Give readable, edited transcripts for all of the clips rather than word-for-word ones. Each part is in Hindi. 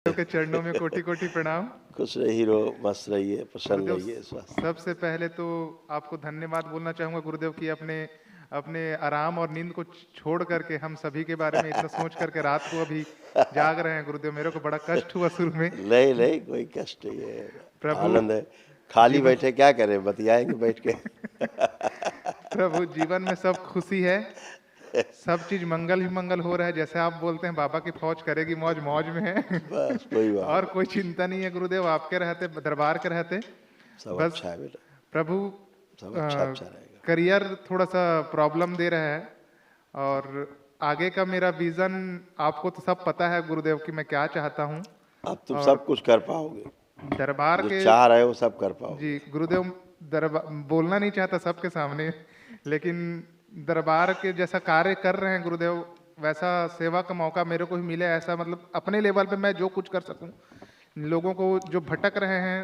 के चरणों में कोटि कोटि प्रणाम। खुश रहिए, रो मस्त रहिए, प्रसन्न गुरुदेव, रहिए, स्वस्थ। सबसे पहले तो आपको धन्यवाद बोलना चाहूंगा गुरुदेव कि अपने अपने आराम और नींद को छोड़ करके हम सभी के बारे में इतना सोच करके रात को अभी जाग रहे हैं। गुरुदेव, मेरे को बड़ा कष्ट हुआ शुरू में। नहीं नहीं, कोई कष्ट नहीं है, प्रभु आनंद है। खाली जीवन बैठे क्या करें, बतियाएंगे बैठ के। प्रभु जीवन में सब खुशी है, सब चीज मंगल ही मंगल हो रहा है। जैसे आप बोलते हैं बाबा की फौज करेगी मौज, मौज में है। बस कोई बात और नहीं, कोई चिंता नहीं है गुरुदेव, आपके रहते दरबार के रहते सब बस। अच्छा है बेटा, प्रभु सब अच्छा अच्छा रहेगा। करियर थोड़ा सा प्रॉब्लम दे रहा है, और आगे का मेरा विजन आपको तो सब पता है गुरुदेव कि मैं क्या चाहता हूँ। अब तुम और सब कुछ कर पाओगे, दरबार जो के चाह रहे हो सब कर पाओगे। जी गुरुदेव, दरबार बोलना नहीं चाहता सबके सामने, लेकिन दरबार के जैसा कार्य कर रहे हैं गुरुदेव, वैसा सेवा का मौका मेरे को भी मिले। ऐसा मतलब अपने लेवल पे मैं जो कुछ कर सकूं, लोगों को जो भटक रहे हैं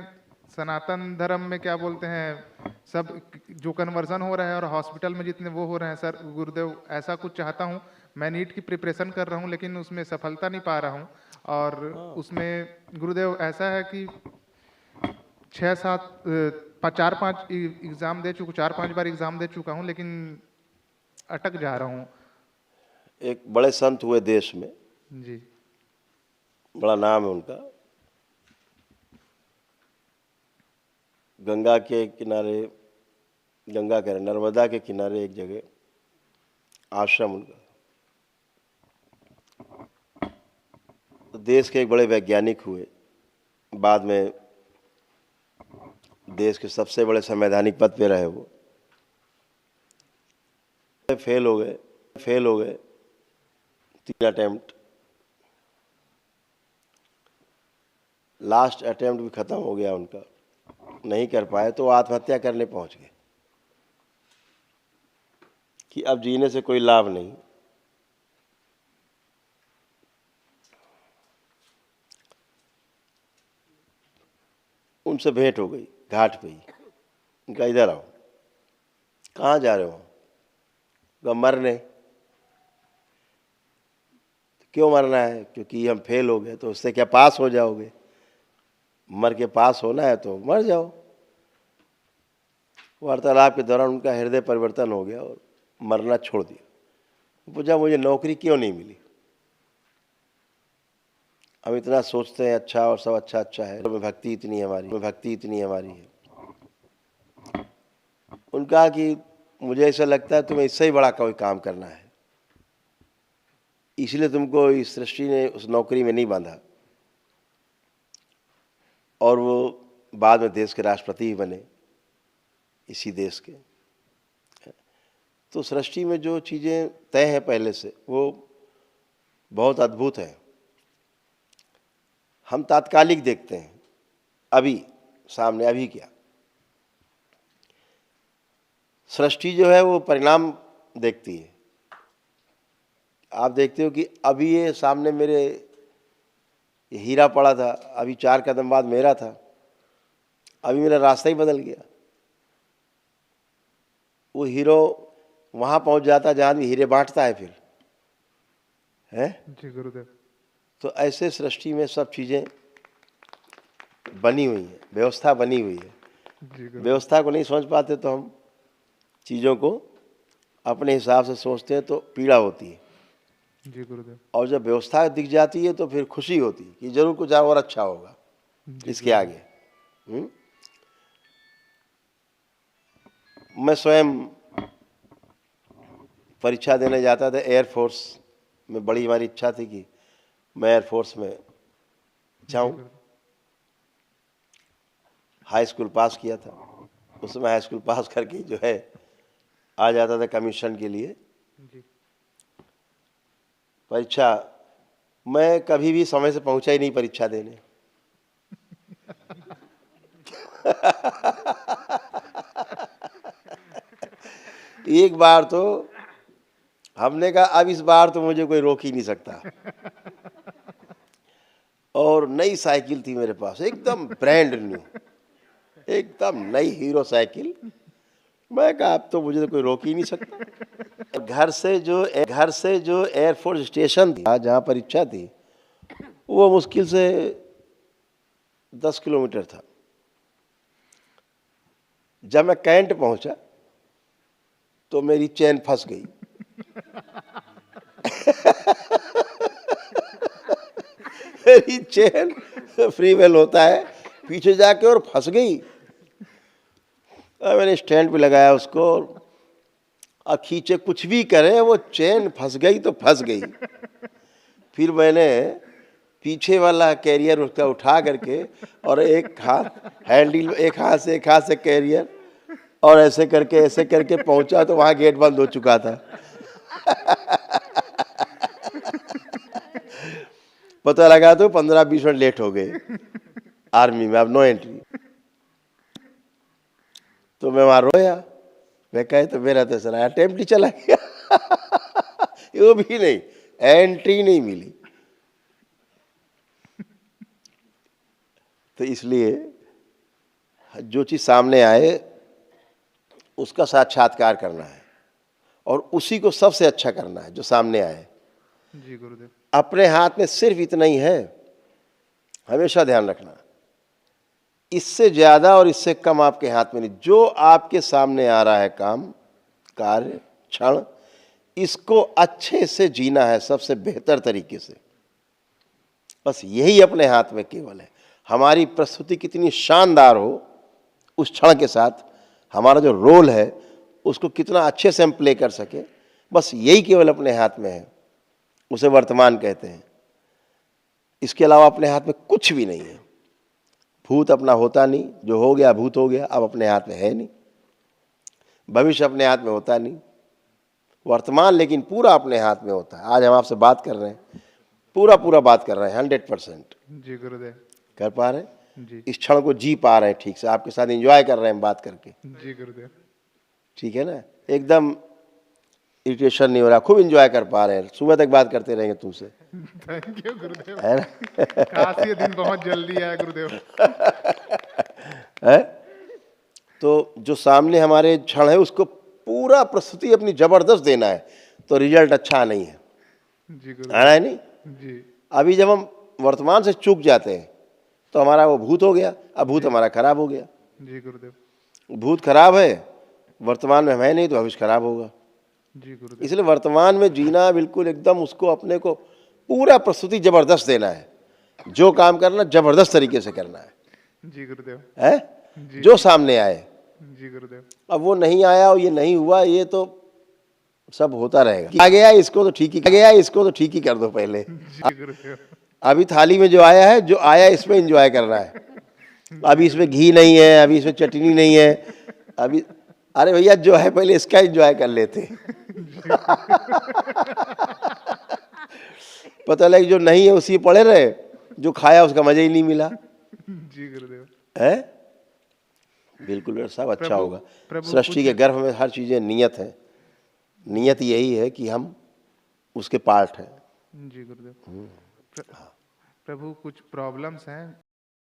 सनातन धर्म में, क्या बोलते हैं, सब जो कन्वर्जन हो रहा है और हॉस्पिटल में जितने वो हो रहे हैं सर गुरुदेव, ऐसा कुछ चाहता हूँ। मैं नीट की प्रिपरेशन कर रहा हूँ लेकिन उसमें सफलता नहीं पा रहा हूँ। और उसमें गुरुदेव ऐसा है कि 4-5 एग्जाम दे चुका, 4-5 बार एग्जाम दे चुका हूँ, लेकिन अटक जा रहा हूँ। एक बड़े संत हुए देश में, जी बड़ा नाम है उनका, गंगा के किनारे, गंगा कह रहे नर्मदा के किनारे एक जगह आश्रम उनका। तो देश के एक बड़े वैज्ञानिक हुए, बाद में देश के सबसे बड़े संवैधानिक पद पे रहे वो। फेल हो गए 3 अटेम्प्ट, लास्ट अटेम्प्ट भी खत्म हो गया उनका, नहीं कर पाए तो आत्महत्या करने पहुंच गए कि अब जीने से कोई लाभ नहीं। उनसे भेंट हो गई घाट पे ही, उनका इधर आओ। कहाँ जा रहे हो? मरने। क्यों मरना है? क्योंकि हम फेल हो गए। तो उससे क्या पास हो जाओगे? मर के पास होना है तो मर जाओ। वार्तालाप के दौरान उनका हृदय परिवर्तन हो गया और मरना छोड़ दिया। पूछा मुझे नौकरी क्यों नहीं मिली? हम इतना सोचते हैं अच्छा और सब अच्छा अच्छा है, तो भक्ति इतनी हमारी है। उनका कि मुझे ऐसा लगता है तुम्हें इससे ही बड़ा कोई काम करना है, इसलिए तुमको इस सृष्टि ने उस नौकरी में नहीं बांधा। और वो बाद में देश के राष्ट्रपति बने, इसी देश के। तो सृष्टि में जो चीज़ें तय हैं पहले से, वो बहुत अद्भुत है। हम तात्कालिक देखते हैं, अभी सामने अभी क्या। सृष्टि जो है वो परिणाम देखती है। आप देखते हो कि अभी ये सामने मेरे ये हीरा पड़ा था, अभी 4 कदम बाद मेरा था, अभी मेरा रास्ता ही बदल गया। वो हीरो वहाँ पहुँच जाता जहाँ भी हीरे बांटता है फिर, है जी गुरुदेव। तो ऐसे सृष्टि में सब चीज़ें बनी हुई हैं, व्यवस्था बनी हुई है। जी गुरुदेव। व्यवस्था को नहीं समझ पाते तो हम चीज़ों को अपने हिसाब से सोचते हैं तो पीड़ा होती है। जी गुरुदेव। और जब व्यवस्था दिख जाती है तो फिर खुशी होती है कि जरूर कुछ और अच्छा होगा इसके आगे। मैं स्वयं परीक्षा देने जाता था एयरफोर्स में, बड़ी हमारी इच्छा थी कि मैं एयरफोर्स में जाऊं। हाई स्कूल पास किया था, उस समय हाई स्कूल पास करके जो है आ जाता था कमीशन के लिए। परीक्षा मैं कभी भी समय से पहुंचा ही नहीं परीक्षा देने। एक बार तो हमने कहा अब इस बार तो मुझे कोई रोक ही नहीं सकता। और नई साइकिल थी मेरे पास, एकदम ब्रांड न्यू, एकदम नई हीरो साइकिल। मैं कहा अब तो मुझे तो कोई रोक ही नहीं सकता। घर से जो एयरफोर्स स्टेशन था जहाँ परीक्षा थी, वो मुश्किल से 10 किलोमीटर था। जब मैं कैंट पहुंचा तो मेरी चेन फंस गई। मेरी चेन फ्री व्हील होता है, पीछे जाके और फंस गई। और मैंने स्टैंड पे लगाया उसको, और खींचे कुछ भी करे, वो चेन फंस गई तो फंस गई। फिर मैंने पीछे वाला कैरियर उसका उठा करके, और एक हाथ हैंडल, एक हाथ से कैरियर, और ऐसे करके पहुंचा तो वहां गेट बंद हो चुका था। पता लगा तो 15-20 मिनट लेट हो गए आर्मी में, अब नो एंट्री। तो मैं वहां रोया, मैं कहे तो मेरा तो सर अटेम्प्ट ही चला गया। वो भी नहीं, एंट्री नहीं मिली। तो इसलिए जो चीज सामने आए उसका साक्षात्कार करना है, और उसी को सबसे अच्छा करना है जो सामने आए। जी गुरुदेव। अपने हाथ में सिर्फ इतना ही है, हमेशा ध्यान रखना। इससे ज्यादा और इससे कम आपके हाथ में नहीं। जो आपके सामने आ रहा है काम, कार्य, क्षण, इसको अच्छे से जीना है सबसे बेहतर तरीके से। बस यही अपने हाथ में केवल है। हमारी प्रस्तुति कितनी शानदार हो, उस क्षण के साथ हमारा जो रोल है उसको कितना अच्छे से हम प्ले कर सके, बस यही केवल अपने हाथ में है। उसे वर्तमान कहते हैं। इसके अलावा अपने हाथ में कुछ भी नहीं है। भूत अपना होता नहीं, जो हो गया भूत हो गया, अब अपने हाथ में है नहीं। भविष्य अपने हाथ में होता नहीं। वर्तमान लेकिन पूरा अपने हाथ में होता है। आज हम आपसे बात कर रहे हैं, पूरा बात कर रहे हैं 100%। जी गुरुदेव। कर पा रहे हैं जी। इस क्षण को, जी पा रहे हैं ठीक से, आपके साथ एंजॉय कर रहे हैं बात करके। जी गुरुदेव। ठीक है ना, एकदम इरिटेशन नहीं हो रहा, खूब एंजॉय कर पा रहे हैं। सुबह तक बात करते रहेंगे तुमसे, थैंक यू गुरुदेव। है ना? काश ये दिन बहुत जल्दी आया गुरुदेव। है? तो जो सामने हमारे क्षण है उसको पूरा प्रस्तुति अपनी जबरदस्त देना है, तो रिजल्ट अच्छा नहीं है। जी गुरुदेव। आना है नहीं। जी। अभी जब हम वर्तमान से चूक जाते हैं तो हमारा वो भूत हो गया, अब भूत हमारा खराब हो गया। जी गुरुदेव। भूत खराब है, वर्तमान में है नहीं, तो भविष्य खराब होगा। जी गुरुदेव। इसलिए वर्तमान में जीना बिल्कुल एकदम, उसको अपने को पूरा प्रस्तुति जबरदस्त देना है। जो काम करना जबरदस्त तरीके से करना है। जी गुरुदेव। है? जी। जो सामने आए। जी गुरुदेव। अब वो नहीं आया और ये नहीं हुआ, ये तो सब होता रहेगा। आ गया इसको तो ठीक ही, आ गया इसको तो ठीक ही कर दो पहले। जी गुरुदेव। अभी थाली में जो आया है, जो आया इसमें एंजॉय करना है। अभी इसमें घी नहीं है, अभी इसमें चटनी नहीं है, अभी, अरे भैया जो है पहले इसका एंजॉय कर लेते। पता लगे जो नहीं है उसी पड़े रहे, जो खाया उसका मजा ही नहीं मिला। जी गुरुदेव। है? बिल्कुल सब अच्छा होगा। प्रभु सृष्टि के गर्भ में हर चीजें नियत है। नियत यही है कि हम उसके पार्ट हैं। जी गुरुदेव। प्रभु कुछ प्रॉब्लम्स हैं